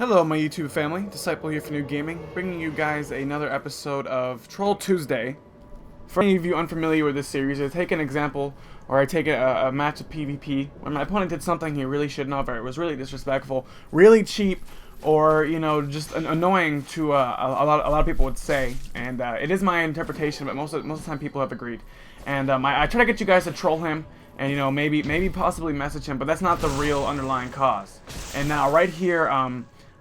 Hello my YouTube family, Disciple here for New Gaming, bringing you guys another episode of Troll Tuesday. For any of you unfamiliar with this series, I take an example, or I take a match of PvP, when my opponent did something he really shouldn't have, or it was really disrespectful, really cheap, or, you know, just annoying to a lot of people would say, and it is my interpretation, but most of the time people have agreed. And I try to get you guys to troll him, and, you know, maybe possibly message him, but that's not the real underlying cause. And now, right here,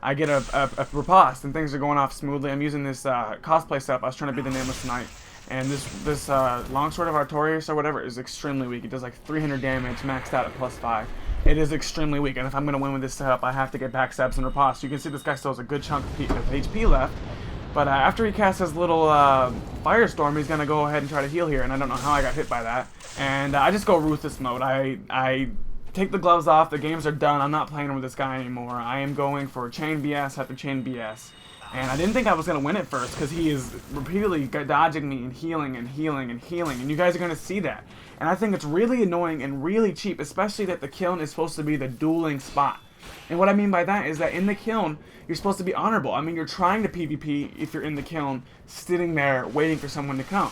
I get a riposte, and things are going off smoothly. I'm using this cosplay setup. I was trying to be the Nameless Knight, and this longsword of Artorias or whatever is extremely weak. It does like 300 damage, maxed out at +5. It is extremely weak, and if I'm going to win with this setup, I have to get backstabs and riposte. You can see this guy still has a good chunk of HP left, but after he casts his little firestorm, he's going to go ahead and try to heal here, and I don't know how I got hit by that. And I just go ruthless mode. I take the gloves off, the games are done, I'm not playing with this guy anymore. I am going for chain BS after chain BS. And I didn't think I was going to win at first, because he is repeatedly dodging me and healing and healing and healing, and you guys are going to see that. And I think it's really annoying and really cheap, especially that the Kiln is supposed to be the dueling spot. And what I mean by that is that in the Kiln, you're supposed to be honorable. I mean, you're trying to PvP if you're in the Kiln, sitting there waiting for someone to come.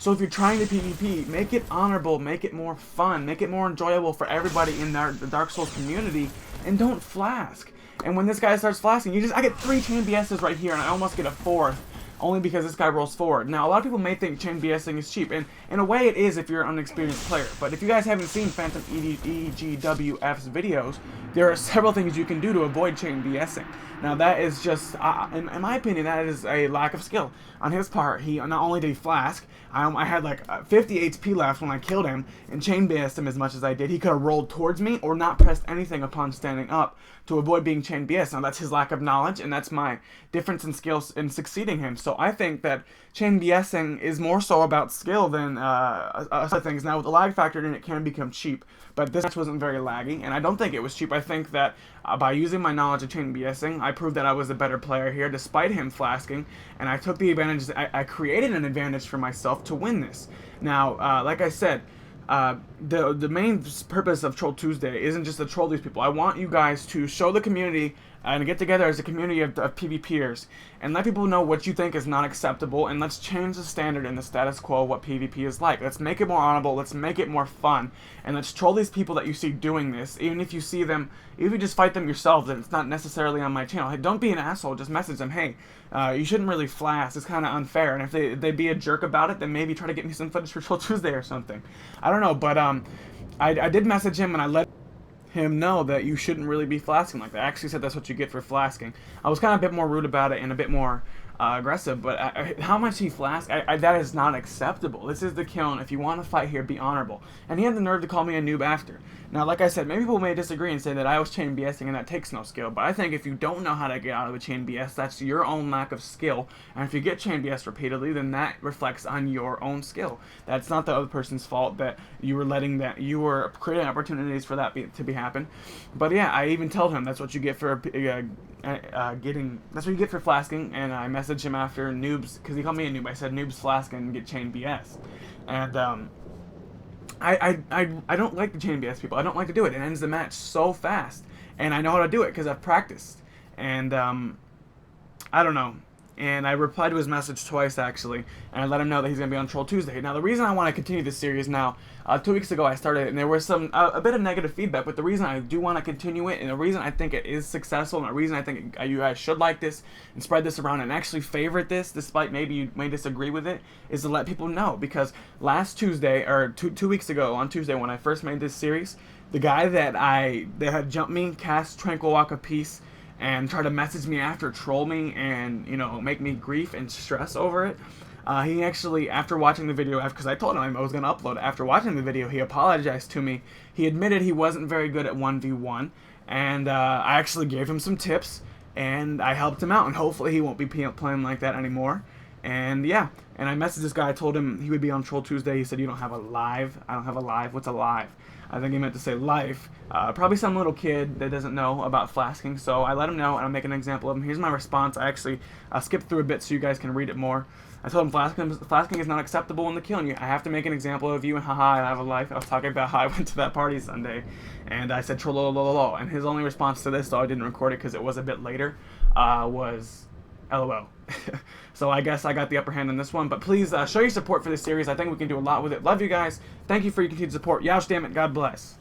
So if you're trying to PvP, make it honorable, make it more fun, make it more enjoyable for everybody in the Dark Souls community, and don't flask. And when this guy starts flasking, I get 3 chain BS's right here, and I almost get a 4th, only because this guy rolls forward. Now, a lot of people may think chain BSing is cheap, and in a way it is if you're an unexperienced player. But if you guys haven't seen Phantom EGWF's videos, there are several things you can do to avoid chain BSing. Now, that is just, in my opinion, that is a lack of skill. On his part, he not only did he flask, I had like 50 HP left when I killed him, and chain BS'd him as much as I did. He could have rolled towards me or not pressed anything upon standing up to avoid being chain BS. Now, that's his lack of knowledge, and that's my difference in skills in succeeding him. So I think that chain BSing is more so about skill than other things. Now, with the lag factor in it can become cheap, but this match wasn't very laggy, and I don't think it was cheap. I think that by using my knowledge of chain BSing, I proved that I was a better player here, despite him flasking, and I took the advantage, I created an advantage for myself to win this. Now, like I said, the main purpose of Troll Tuesday isn't just to troll these people. I want you guys to show the community and get together as a community of PvPers and let people know what you think is not acceptable, and let's change the standard and the status quo of what PvP is like. Let's make it more honorable, let's make it more fun, and let's troll these people that you see doing this. Even if you see them, even if you just fight them yourself, then it's not necessarily on my channel. Hey, don't be an asshole, just message them, hey, you shouldn't really flash, it's kind of unfair, and if they be a jerk about it, then maybe try to get me some footage for Troll Tuesday or something. I don't know, but I did message him, and I let him know that you shouldn't really be flasking like that. I actually said that's what you get for flasking. I was kind of a bit more rude about it and a bit more aggressive, but how much he flasked, that is not acceptable. This is the Kiln. If you want to fight here, be honorable. And he had the nerve to call me a noob after. Now, like I said, many people may disagree and say that I was chain BSing and that takes no skill, but I think if you don't know how to get out of a chain BS, that's your own lack of skill, and if you get chain BS repeatedly, then that reflects on your own skill. That's not the other person's fault that you were creating opportunities for that to be happen. But yeah, I even told him that's what you get for that's what you get for flasking, and I messaged him after noobs, because he called me a noob. I said noobs flask and get chain BS, and I don't like the chain BS people. I don't like to do it. It ends the match so fast, and I know how to do it because I've practiced. And I don't know. And I replied to his message twice, actually, and I let him know that he's going to be on Troll Tuesday. Now, the reason I want to continue this series now, 2 weeks ago I started it, and there was a bit of negative feedback, but the reason I do want to continue it, and the reason I think it is successful, and the reason I think you guys should like this, and spread this around, and actually favorite this, despite maybe you may disagree with it, is to let people know. Because last Tuesday, or two weeks ago, on Tuesday, when I first made this series, the guy that had jumped me, cast Tranquil Walk of Peace, and try to message me after, troll me, and, you know, make me grief and stress over it. He actually, after watching the video, because I told him I was going to upload it, after watching the video, he apologized to me. He admitted he wasn't very good at 1v1, and I actually gave him some tips, and I helped him out, and hopefully he won't be playing like that anymore. And yeah, and I messaged this guy, I told him he would be on Troll Tuesday. He said, you don't have a live? I don't have a live? What's a live? I think he meant to say life. Probably some little kid that doesn't know about flasking, so I let him know, and I'll make an example of him. Here's my response. I actually skipped through a bit so you guys can read it more. I told him flasking is not acceptable in the Kiln. I have to make an example of you, and haha, I have a life. I was talking about how I went to that party Sunday, and I said trollolololo, and his only response to this, though I didn't record it because it was a bit later, was LOL. So I guess I got the upper hand on this one, but please show your support for this series. I think we can do a lot with it. Love you guys. Thank you for your continued support. Youch, damn it. God bless.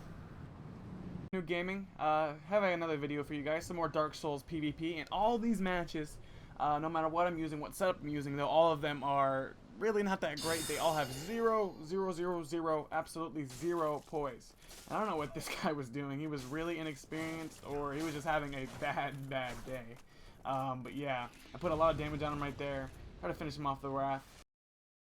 New gaming. Have another video for you guys. Some more Dark Souls PvP, and all these matches, no matter what I'm using, what setup I'm using, though, all of them are really not that great. They all have 0, 0, 0, 0, absolutely 0 poise. I don't know what this guy was doing. He was really inexperienced, or he was just having a bad day. But yeah, I put a lot of damage on him right there. Try to finish him off the wrath.